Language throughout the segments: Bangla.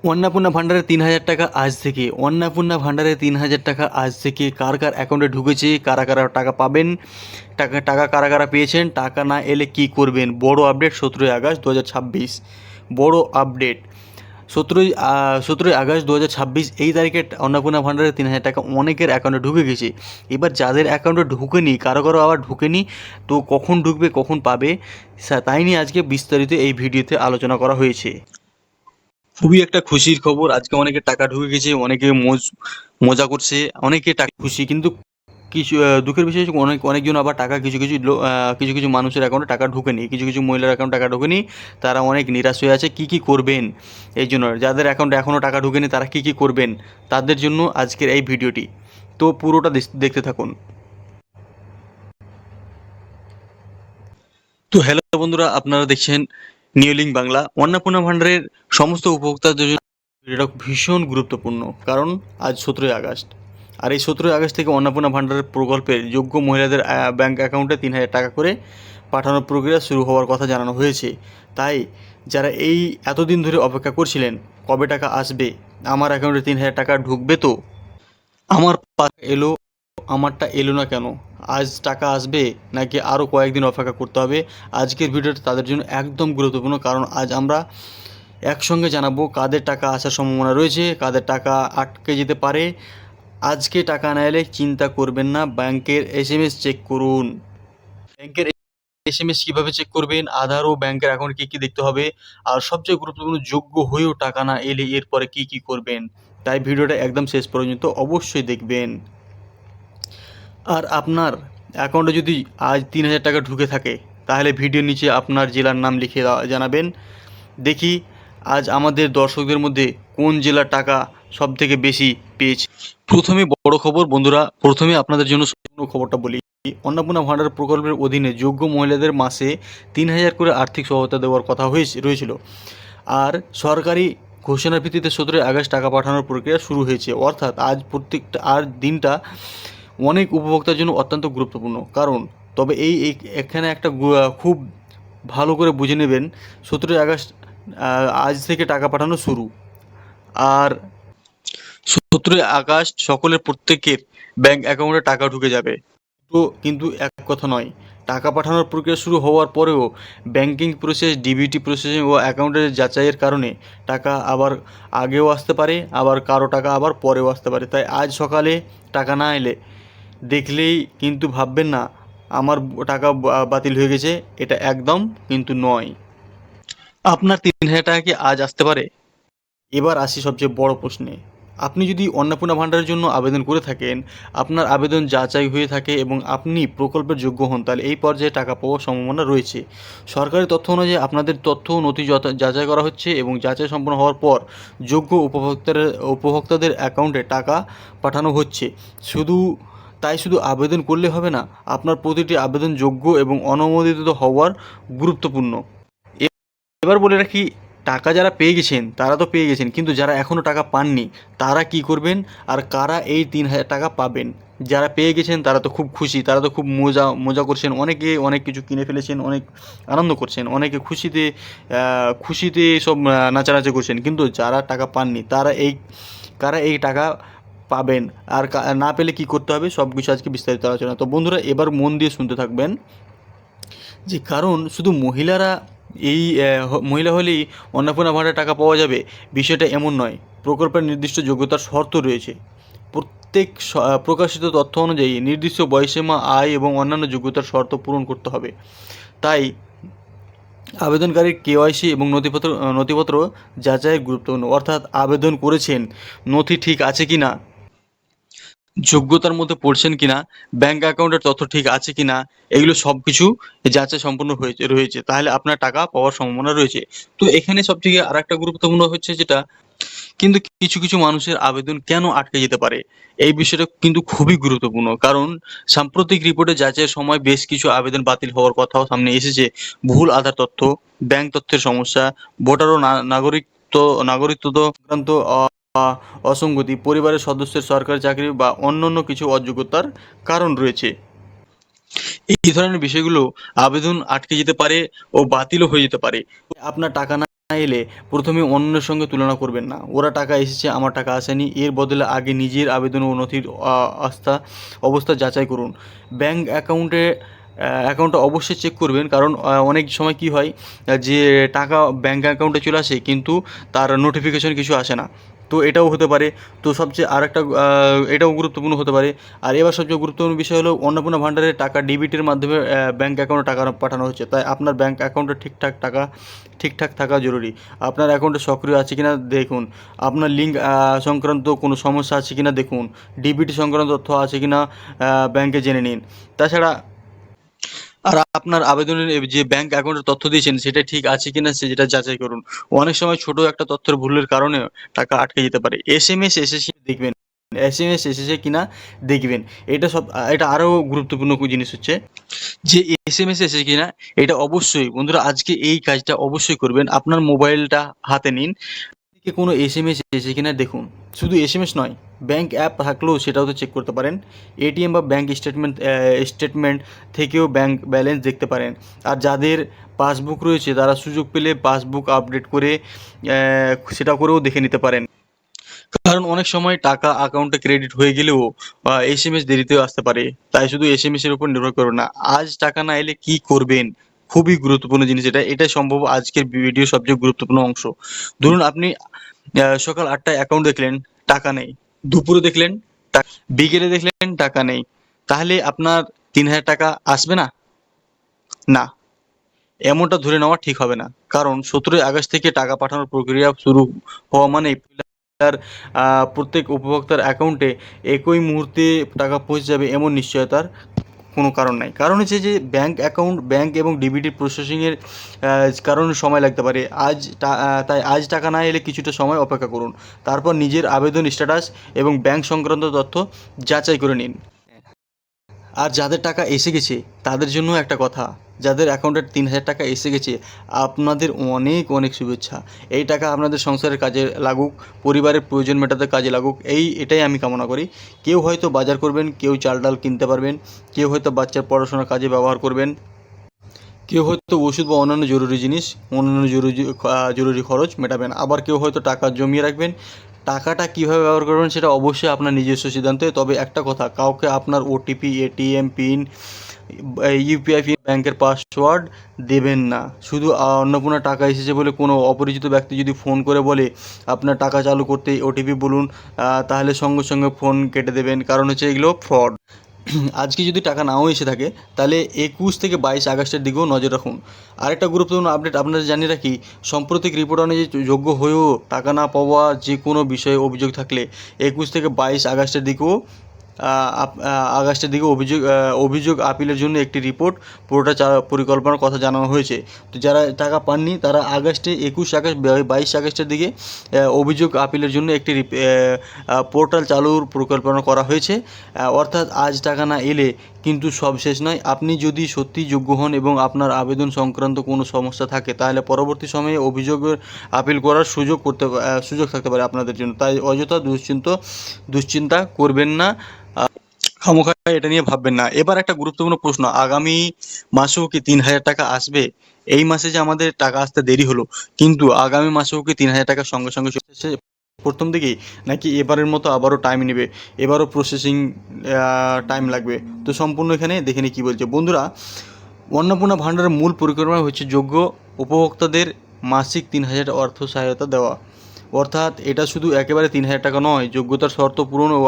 অন্নপূর্ণা ভান্ডারের ৩,০০০ টাকা আজ থেকে অন্নপূর্ণা ভান্ডারের ৩,০০০ টাকা আজ থেকে কার কার অ্যাকাউন্টে ঢুকেছে, কারা কারা টাকা পাবেন, টাকা টাকা কারা কারা পেয়েছেন, টাকা না এলে কি করবেন। বড় আপডেট 17ই আগস্ট 2026। বড় আপডেট 17ই আগস্ট 2026 এই তারিখে অন্নপূর্ণা ভান্ডারের ৩,০০০ টাকা অনেকের অ্যাকাউন্টে ঢুকে গেছে। এবার যাদের অ্যাকাউন্টে ঢুকেনি, কারো কারো আবার ঢুকেনি, তো কখন ঢুকবে, কখন পাবে, তাই নিয়ে আজকে বিস্তারিত এই ভিডিওতে আলোচনা করা হয়েছে। খুবই একটা খুশির খবর, আজকে অনেকের টাকা ঢুকে গেছে, অনেকে মজা করছে, অনেকে টাকা খুশি। কিন্তু কিছু দুঃখের বিষয় হচ্ছে অনেকজন আবার টাকা কিছু কিছু মানুষের অ্যাকাউন্টে টাকা ঢোকেনি, কিছু কিছু মহিলার অ্যাকাউন্টে টাকা ঢোকেনি, তারা অনেক নিরাশ হয়ে আছে। কি করবেন, এই জন্য যাদের অ্যাকাউন্টে এখনও টাকা ঢোকেনি তারা কি করবেন, তাদের জন্য আজকের এই ভিডিওটি। তো পুরোটা দেখতে থাকুন। তো হ্যালো বন্ধুরা, আপনারা দেখছেন নিউ লিঙ্ক বাংলা। অন্নপূর্ণা ভান্ডারের সমস্ত উপভোক্তাদের জন্য এটা ভীষণ গুরুত্বপূর্ণ, কারণ আজ 17ই আগস্ট, আর এই 17ই আগস্ট থেকে অন্নপূর্ণা ভান্ডারের প্রকল্পের যোগ্য মহিলাদের ব্যাংক অ্যাকাউন্টে ৩,০০০ টাকা করে পাঠানোর প্রক্রিয়া শুরু হওয়ার কথা জানানো হয়েছে। তাই যারা এই এতদিন ধরে অপেক্ষা করছিলেন কবে টাকা আসবে, আমার অ্যাকাউন্টে ৩,০০০ টাকা ঢুকবে তো, আমার এলো, আমারটা এলো না কেন, আজ টাকা আসবে নাকি আরও কয়েকদিন অপেক্ষা করতে হবে, আজকের ভিডিওটা তাদের জন্য একদম গুরুত্বপূর্ণ। কারণ আজ আমরা একসঙ্গে জানাবো কাদের টাকা আসার সম্ভাবনা রয়েছে, কাদের টাকা আটকে যেতে পারে। আজকে টাকা না এলে চিন্তা করবেন না, ব্যাংকের এসএমএস চেক করুন। ব্যাংকের এসএমএস কীভাবে চেক করবেন, আধার ও ব্যাংকের অ্যাকাউন্ট কী দেখতে হবে, আর সবচেয়ে গুরুত্বপূর্ণ যোগ্য হয়েও টাকা না এলে এরপরে কী করবেন। তাই ভিডিওটা একদম শেষ পর্যন্ত অবশ্যই দেখবেন। আর আপনার অ্যাকাউন্টে যদি আজ ৩,০০০ টাকা ঢুকে থাকে, তাহলে ভিডিওর নিচে আপনার জেলার নাম লিখে জানাবেন। দেখি আজ আমাদের দর্শকদের মধ্যে কোন জেলার টাকা সবথেকে বেশি পেয়েছে। প্রথমে বড় খবর বন্ধুরা, প্রথমে আপনাদের জন্য সম্পূর্ণ খবরটা বলি। অন্নপূর্ণা ভান্ডার প্রকল্পের অধীনে যোগ্য মহিলাদের মাসে ৩,০০০ করে আর্থিক সহায়তা দেওয়ার কথা রয়েছিল। আর সরকারি ঘোষণার ভিত্তিতে 17ই আগস্ট টাকা পাঠানোর প্রক্রিয়া শুরু হয়েছে। অর্থাৎ আজ প্রত্যেকটা দিনটা অনেক উপভোক্তার জন্য অত্যন্ত গুরুত্বপূর্ণ। কারণ তবে এখানে একটা খুব ভালো করে বুঝে নেবেন, 17ই আগস্ট আজ থেকে টাকা পাঠানো শুরু। আর 17ই আগস্ট সকলের প্রত্যেকের ব্যাংক অ্যাকাউন্টে টাকা ঢুকে যাবে। তো কিন্তু এক কথা নয়, টাকা পাঠানোর প্রক্রিয়া শুরু হওয়ার পরেও ব্যাংকিং প্রসেস, ডিবিটি প্রসেসিং ও অ্যাকাউন্টের যাচাইয়ের কারণে টাকা আবার আগেও আসতে পারে, আবার কারো টাকা আবার পরেও আসতে পারে। তাই আজ সকালে টাকা না এলে দেখলেই কিন্তু ভাববেন না আমার টাকা বাতিল হয়ে গেছে, এটা একদম কিন্তু নয়। আপনার ৩,০০০ টাকা কি আজ আসতে পারে? এবার আসি সবচেয়ে বড় প্রশ্নে। আপনি যদি অন্নপূর্ণা ভান্ডারের জন্য আবেদন করে থাকেন, আপনার আবেদন যাচাই হয়ে থাকে এবং আপনি প্রকল্পের যোগ্য হন, তাহলে এই পর্যায়ে টাকা পাওয়ার সম্ভাবনা রয়েছে। সরকারি তথ্য অনুযায়ী আপনাদের তথ্য ও নথি যাচাই করা হচ্ছে এবং যাচাই সম্পন্ন হওয়ার পর যোগ্য উপভোক্তাদের অ্যাকাউন্টে টাকা পাঠানো হচ্ছে। শুধু আবেদন করলে হবে না, আপনার প্রতিটি আবেদন যোগ্য এবং অনুমোদিত হওয়ার গুরুত্বপূর্ণ। এবার বলে রাখি, টাকা যারা পেয়ে গেছেন তারা তো পেয়ে গেছেন, কিন্তু যারা এখনও টাকা পাননি তারা কি করবেন, আর কারা এই ৩,০০০ টাকা পাবেন। যারা পেয়ে গেছেন তারা তো খুব খুশি, তারা তো খুব মজা করছেন, অনেকে অনেক কিছু কিনে ফেলেছেন, অনেক আনন্দ করছেন, অনেকে খুশিতে সব নাচানাচি করছেন। কিন্তু যারা টাকা পাননি কারা এই টাকা পাবেন, আর না পেলে কি করতে হবে, সব কিছু আজকে বিস্তারিত আলোচনা। তো বন্ধুরা এবার মন দিয়ে শুনতে থাকবেন, যে কারণ শুধু মহিলা হলেই অন্নপূর্ণা ভান্ডারে টাকা পাওয়া যাবে, বিষয়টা এমন নয়। প্রকল্পের নির্দিষ্ট যোগ্যতার শর্ত রয়েছে। প্রত্যেক প্রকাশিত তথ্য অনুযায়ী নির্দিষ্ট বয়সীমা, আয় এবং অন্যান্য যোগ্যতার শর্ত পূরণ করতে হবে। তাই আবেদনকারীর কেওয়াইসি এবং নথিপত্র যাচাই গুরুত্বপূর্ণ। অর্থাৎ আবেদন করেছেন, নথি ঠিক আছে কি না, যোগ্যতার মধ্যে পড়ছেন কিনা, ব্যাংক অ্যাকাউন্টের তথ্য ঠিক আছে কিনা, এগুলো সব কিছু যাচাই সম্পূর্ণ রয়েছে, তাহলে আপনার টাকা পাওয়ার সম্ভাবনা রয়েছে। তো এখানে সবথেকে আর একটা গুরুত্বপূর্ণ হচ্ছে যেটা, কিন্তু কিছু কিছু মানুষের আবেদন কেন আটকে যেতে পারে, এই বিষয়টা কিন্তু খুবই গুরুত্বপূর্ণ। কারণ সাম্প্রতিক রিপোর্টে যাচাইয়ের সময় বেশ কিছু আবেদন বাতিল হওয়ার কথাও সামনে এসেছে। ভুল আধার তথ্য, ব্যাংক তথ্যের সমস্যা, ভোটার ও নাগরিকত্ব সংক্রান্ত অসঙ্গতি, পরিবারের সদস্যের সরকারি চাকরি বা অন্যান্য কিছু অযোগ্যতার কারণ রয়েছে। এই ধরনের বিষয়গুলো আবেদন আটকে যেতে পারে ও বাতিলও হয়ে যেতে পারে। আপনার টাকা না এলে প্রথমে অন্যের সঙ্গে তুলনা করবেন না। ওরা টাকা এসেছে, আমার টাকা আসেনি, এর বদলে আগে নিজের আবেদন ও নথির অবস্থা যাচাই করুন। ব্যাঙ্ক অ্যাকাউন্টটা অবশ্যই চেক করবেন, কারণ অনেক সময় কি হয় যে টাকা ব্যাঙ্ক অ্যাকাউন্টে চলে আসে কিন্তু তার নোটিফিকেশন কিছু আসে না, তো এটাও হতে পারে। তো সবচেয়ে আরেকটা এটাও গুরুত্বপূর্ণ হতে পারে। আর এবার সবচেয়ে গুরুত্বপূর্ণ বিষয় হলো অন্নপূর্ণা ভাণ্ডারের টাকা ডিবিটির মাধ্যমে ব্যাঙ্ক অ্যাকাউন্টে টাকা পাঠানো হচ্ছে, তাই আপনার ব্যাঙ্ক অ্যাকাউন্টে ঠিকঠাক থাকা জরুরি। আপনার অ্যাকাউন্টে সক্রিয় আছে কিনা দেখুন, আপনার লিঙ্ক সংক্রান্ত কোনো সমস্যা আছে কিনা দেখুন, ডিবিটি সংক্রান্ত তথ্য আছে কিনা ব্যাংকে জেনে নিন। তাছাড়া আর আপনার আবেদনের যে ব্যাংক অ্যাকাউন্টের তথ্য দিয়েছেন সেটা ঠিক আছে কিনা সেটা যাচাই করুন। অনেক সময় ছোট একটা তথ্যের ভুলের কারণে টাকা আটকে যেতে পারে। এসএমএস এসেছে দেখবেন, এসএমএস এসেছে কিনা দেখবেন। এটা আরও গুরুত্বপূর্ণ জিনিস হচ্ছে যে এসএমএস এসেছে কিনা, এটা অবশ্যই বন্ধুরা আজকে এই কাজটা অবশ্যই করবেন। আপনার মোবাইলটা হাতে নিন, থেকে কোনো এসএমএস এসেছে কিনা দেখুন। শুধু এসএমএস নয়, ব্যাঙ্ক অ্যাপ থাকলেও সেটাও তো চেক করতে পারেন। এটিএম বা ব্যাঙ্ক স্টেটমেন্ট থেকেও ব্যাঙ্ক ব্যালেন্স দেখতে পারেন। আর যাদের পাসবুক রয়েছে তারা সুযোগ পেলে পাসবুক আপডেট করে সেটা করেও দেখে নিতে পারেন, কারণ অনেক সময় টাকা অ্যাকাউন্টে ক্রেডিট হয়ে গেলেও এসএমএস দেরিতেও আসতে পারে। তাই শুধু এসএমএস এর উপর নির্ভর করবেন না। আজ টাকা না এলে কি করবেন, খুবই গুরুত্বপূর্ণ জিনিস এটা সম্ভব আজকের ভিডিওর সবচেয়ে গুরুত্বপূর্ণ অংশ। ধরুন আপনি সকাল ৮টায় অ্যাকাউন্ট দেখলেন, টাকা নেই। দুপুরে দেখলেন, বিকেলে দেখলেন টাকা নেই। তাহলে আপনার ৩,০০০ টাকা আসবে না? না, এমনটা ধরে নেওয়া ঠিক হবে না। কারণ ১৭ই আগস্ট থেকে টাকা পাঠানোর প্রক্রিয়া শুরু হওয়া মানেই তার প্রত্যেক উপভোক্তার অ্যাকাউন্টে একই মুহূর্তে টাকা পৌঁছে যাবে এমন নিশ্চয়তার কোনো কারণ নাই। কারণ হচ্ছে যে ব্যাঙ্ক এবং ডিবিটি প্রসেসিংয়ের কারণে সময় লাগতে পারে। তাই আজ টাকা না এলে কিছুটা সময় অপেক্ষা করুন। তারপর নিজের আবেদন স্ট্যাটাস এবং ব্যাঙ্ক সংক্রান্ত তথ্য যাচাই করে নিন। আর যাদের টাকা এসে গেছে তাদের জন্য একটা কথা, যাদের অ্যাকাউন্টে ৩,০০০ টাকা এসে গেছে আপনাদের অনেক অনেক শুভেচ্ছা। এই টাকা আপনাদের সংসারের কাজে লাগুক, পরিবারের প্রয়োজন মেটাতে কাজে লাগুক, এটাই আমি কামনা করি। কেউ হয়তো বাজার করবেন, কেউ চাল ডাল কিনতে পারবেন, কেউ হয়তো বাচ্চার পড়াশোনার কাজে ব্যবহার করবেন, কেউ হয়তো ওষুধ বা অন্যান্য জরুরি খরচ মেটাবেন, আবার কেউ হয়তো টাকা জমিয়ে রাখবেন। টাকাটা কীভাবে ব্যবহার করবেন সেটা অবশ্যই আপনার নিজস্ব সিদ্ধান্তে। তবে একটা কথা, কাউকে আপনার OTP, ATM pin, UPI pin, ব্যাংকের পাসওয়ার্ড দেবেন না। শুধু অন্নপূর্ণা টাকা এসেছে বলে কোনো অপরিচিত ব্যক্তি যদি ফোন করে বলে আপনার টাকা চালু করতে ওটিপি বলুন, তাহলে সঙ্গে সঙ্গে ফোন কেটে দেবেন, কারণ হচ্ছে এগুলো ফ্রড। আজকে যদি টাকা নাও এসে থাকে তাহলে ২১ থেকে ২২ আগস্টের দিকেও নজর রাখুন। আরেকটা গুরুত্বপূর্ণ আপডেট আপনাদের জানিয়ে রাখি, সাম্প্রতিক রিপোর্ট অনুযায়ী যোগ্য হয়েও টাকা না পাওয়া যে কোনো বিষয়ে অভিযোগ থাকলে ২১ থেকে ২২ আগস্টের দিকেও অভিযোগ আপিলের জন্য একটি রিপোর্ট পুরোটা পরিকল্পনার কথা জানানো হয়েছে। তো যারা টাকা পাননি তারা ২১ আগস্ট ২২ আগস্টের দিকে অভিযোগ আপিলের জন্য একটি পোর্টাল চালুর পরিকল্পনা করা হয়েছে। অর্থাৎ আজ টাকা না এলে কিন্তু সব শেষ নয়। আপনি যদি সত্যিই যোগ্য হন এবং আপনার আবেদন সংক্রান্ত কোনো সমস্যা থাকে তাহলে পরবর্তী সময়ে অভিযোগের আপিল করার সুযোগ থাকতে পারে আপনাদের জন্য। তাই অযথা দুশ্চিন্তা করবেন না, খামোখা এটা নিয়ে ভাববেন না। এবার একটা গুরুত্বপূর্ণ প্রশ্ন, আগামী মাসেও কি ৩,০০০ টাকা আসবে? এই মাসে যে আমাদের টাকা আসতে দেরি হলো, কিন্তু আগামী মাসেও কি ৩,০০০ টাকা সঙ্গে সঙ্গে চলে এসেছে প্রথম দিকেই, নাকি এবারের মতো আবারও টাইম নেবে, এবারও প্রসেসিং টাইম লাগবে? তো সম্পূর্ণ এখানে দেখে নিই কী বলছে। বন্ধুরা, অন্নপূর্ণা ভাণ্ডারের মূল পরিকল্পনা হচ্ছে যোগ্য উপভোক্তাদের মাসিক ৩,০০০ অর্থ সহায়তা দেওয়া। অর্থাৎ এটা শুধু একেবারে ৩,০০০ টাকা নয়, যোগ্যতার শর্ত পূরণ ও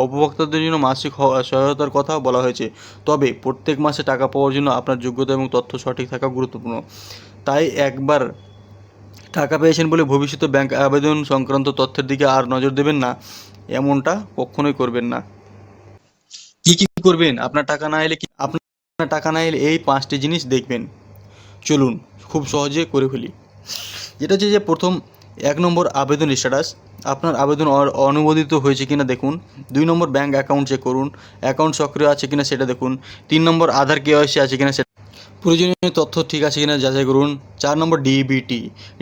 উপভোক্তাদের জন্য মাসিক সহায়তার কথা বলা হয়েছে। তবে প্রত্যেক মাসে টাকা পাওয়ার জন্য আপনার যোগ্যতা এবং তথ্য সঠিক থাকা গুরুত্বপূর্ণ। তাই একবার টাকা পেয়েছেন বলে ভবিষ্যতে ব্যাংক আবেদন সংক্রান্ত তথ্যের দিকে আর নজর দেবেন না, এমনটা কখনোই করবেন না। কি করবেন আপনার টাকা না এলে? এই ৫টি জিনিস দেখবেন। চলুন খুব সহজে করে ফেলি। যেটা হচ্ছে যে প্রথম, ১ নম্বর আবেদন স্ট্যাটাস, আপনার আবেদন অনুমোদিত হয়েছে কিনা দেখুন। ২ নম্বর ব্যাঙ্ক অ্যাকাউন্ট চেক করুন, অ্যাকাউন্ট সক্রিয় আছে কিনা সেটা দেখুন। ৩ নম্বর আধার কেওয়াইসি আছে কিনা সেটা, প্রয়োজনীয় তথ্য ঠিক আছে কিনা যাচাই করুন। ৪ নম্বর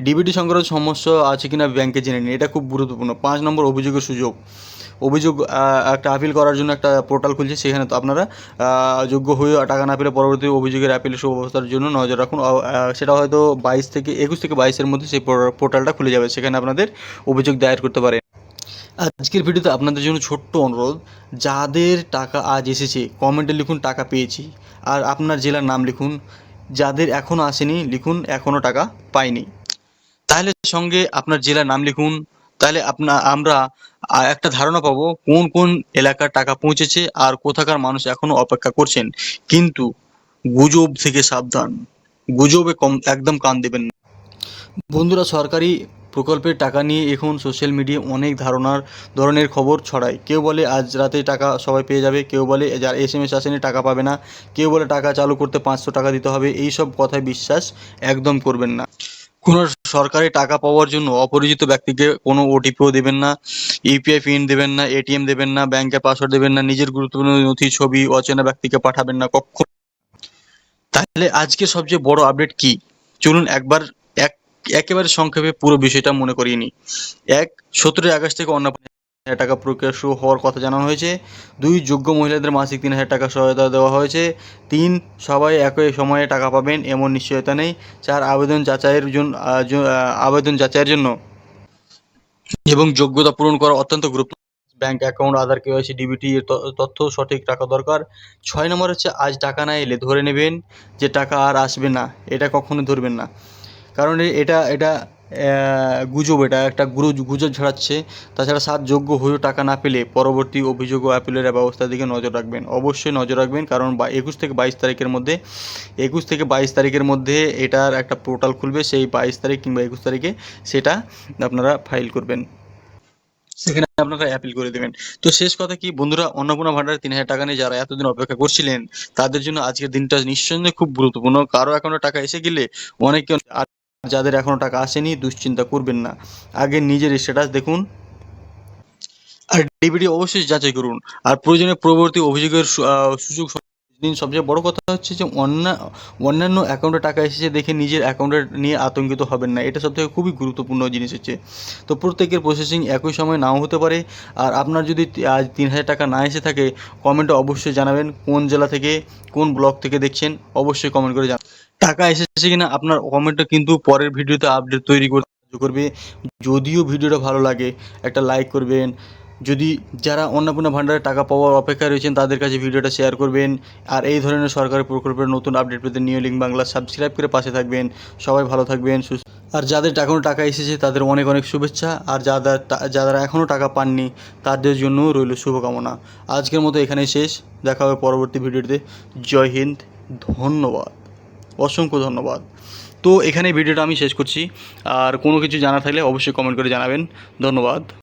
ডিবিটি সংক্রান্ত সমস্যা আছে কিনা ব্যাংকে জেনে নিন, এটা খুব গুরুত্বপূর্ণ। ৫ নম্বর অভিযোগের সুযোগ, অভিযোগ একটা আপিল করার জন্য একটা পোর্টাল খুলছে, সেখানে তো আপনারা যোগ্য হয়ে টাকা না পেলে পরবর্তী অভিযোগের অ্যাপিলের সুব্যবস্থার জন্য নজর রাখুন। সেটা হয়তো 21 থেকে 22-এর মধ্যে সেই পোর্টালটা খুলে যাবে, সেখানে আপনাদের অভিযোগ দায়ের করতে পারেন। আজকের ভিডিওতে আপনাদের জন্য ছোট্ট অনুরোধ, যাদের টাকা আজ এসেছে কমেন্টে লিখুন টাকা পেয়েছি, আর আপনার জেলার নাম লিখুন। যাদের এখনও আসেনি লিখুন এখনও টাকা পাইনি। তাহলে সঙ্গে আপনার জেলার নাম লিখুন, তাহলে আমরা একটা ধারণা পাবো কোন কোন এলাকার টাকা পৌঁছেছে আর কোথাকার মানুষ এখনো অপেক্ষা করছেন। কিন্তু গুজব থেকে সাবধান, গুজবে একদম কান দেবেন না। বন্ধুরা, সরকারি প্রকল্পের টাকা নিয়ে এখন সোশ্যাল মিডিয়ায় অনেক ধরনের খবর ছড়ায়। কেউ বলে আজ রাতে টাকা সবাই পেয়ে যাবে, কেউ বলে যার SMS আসেনি টাকা পাবে না, কেউ বলে টাকা চালু করতে 500 টাকা দিতে হবে। এই সব কথায় বিশ্বাস একদম করবেন না। কোনো সরকারি টাকা পাওয়ার জন্য অপরিচিত ব্যক্তিকে কোনো ওটিপিও দেবেন না, ইউপিআই পিন দেবেন না, এটিএম দেবেন না, ব্যাংকের পাসওয়ার্ড দেবেন না, নিজের গুরুত্বপূর্ণ নথি, ছবি অচেনা ব্যক্তিকে পাঠাবেন না কখনো। তাহলে আজকে সবচেয়ে বড় আপডেট কি, চলুন একেবারে সংক্ষেপে পুরো বিষয়টা মনে করিয়ে নিই। 17 আগস্ট থেকে অন্নপূর্ণা টাকা প্রক্রিয়া শুরু হওয়ার কথা জানানো হয়েছে। 2 যোগ্য মহিলাদের মাসিক 3000 টাকা সহায়তা দেওয়া হয়েছে। 3 সবাই একই সময়ে টাকা পাবেন এমন নিশ্চয়তা নেই। 4 আবেদন যাচাইয়ের জন্য এবং যোগ্যতা পূরণ করা অত্যন্ত গুরুত্বপূর্ণ। ব্যাংক অ্যাকাউন্ট, আধার, কেওয়াইসি, ডিবিটি এর তথ্য সঠিক রাখা দরকার। 6 নম্বর হচ্ছে আজ টাকা না এলে ধরে নেবেন যে টাকা আর আসবে না, এটা কখনো ধরবেন না। কারণ এটা গুজব, এটা একটা গুজব ছড়াচ্ছে। তাছাড়া 7 যোগ্য হয়েও টাকা না পেলে পরবর্তী অভিযোগ ও অ্যাপিলের ব্যবস্থার দিকে নজর রাখবেন, অবশ্যই নজর রাখবেন। কারণ 21 থেকে 22 তারিখের মধ্যে এটার একটা পোর্টাল খুলবে, সেই 22 তারিখ কিংবা 21 তারিখে সেটা আপনারা ফাইল করবেন, সেখানে আপনারা অ্যাপিল করে দেবেন। তো শেষ কথা কি বন্ধুরা, অন্নপূর্ণা ভান্ডারে 3000 টাকা নিয়ে যারা এতদিন অপেক্ষা করছিলেন তাদের জন্য আজকের দিনটা নিঃসন্দেহে খুব গুরুত্বপূর্ণ। কারো অ্যাকাউন্টে টাকা এসে গেলে অনেকে, আর যাদের এখনো টাকা আসেনি দুশ্চিন্তা করবেন না, আগে নিজের স্ট্যাটাস দেখুন আর ডিবিটি অবশ্যই যাচাই করুন। আর প্রয়োজনে পরবর্তী অভিযোগের সুযোগ দিন। সবচেয়ে বড় কথা হচ্ছে যে অন্যান্য অ্যাকাউন্টে টাকা এসেছে দেখে নিজের অ্যাকাউন্টে নিয়ে আতঙ্কিত হবেন না, এটা সবথেকে খুবই গুরুত্বপূর্ণ জিনিস হচ্ছে। তো প্রত্যেকের প্রসেসিং একই সময় নাও হতে পারে। আর আপনার যদি আজ 3000 টাকা না এসে থাকে কমেন্টে অবশ্যই জানাবেন কোন জেলা থেকে কোন ব্লক থেকে দেখছেন, অবশ্যই কমেন্ট করে জানাবেন। টাকা এসেছে কিনা আপনার কমেন্টটা কিন্তু পরের ভিডিওতে আপডেট তৈরি করতে সাহায্য করবে। যদিও ভিডিওটা ভালো লাগে একটা লাইক করবেন। যদি যারা অন্নপূর্ণা ভান্ডারে টাকা পাওয়ার অপেক্ষায় রয়েছেন তাদের কাছে ভিডিওটা শেয়ার করবেন। আর এই ধরনের সরকারি প্রকল্পের নতুন আপডেট পেতে নিউ লিঙ্ক বাংলা সাবস্ক্রাইব করে পাশে থাকবেন। সবাই ভালো থাকবেন, আর যাদের এখনও টাকা এসেছে তাদের অনেক অনেক শুভেচ্ছা। আর যারা এখনও টাকা পাননি তাদের জন্যও রইল শুভকামনা। আজকের মতো এখানেই শেষ, দেখা হবে পরবর্তী ভিডিওতে। জয় হিন্দ, ধন্যবাদ, অসংখ্য ধন্যবাদ। তো এখানে ভিডিওটা আমি শেষ করছি। আর কোনো কিছু জানা থাকলে অবশ্যই কমেন্ট করে জানাবেন। ধন্যবাদ।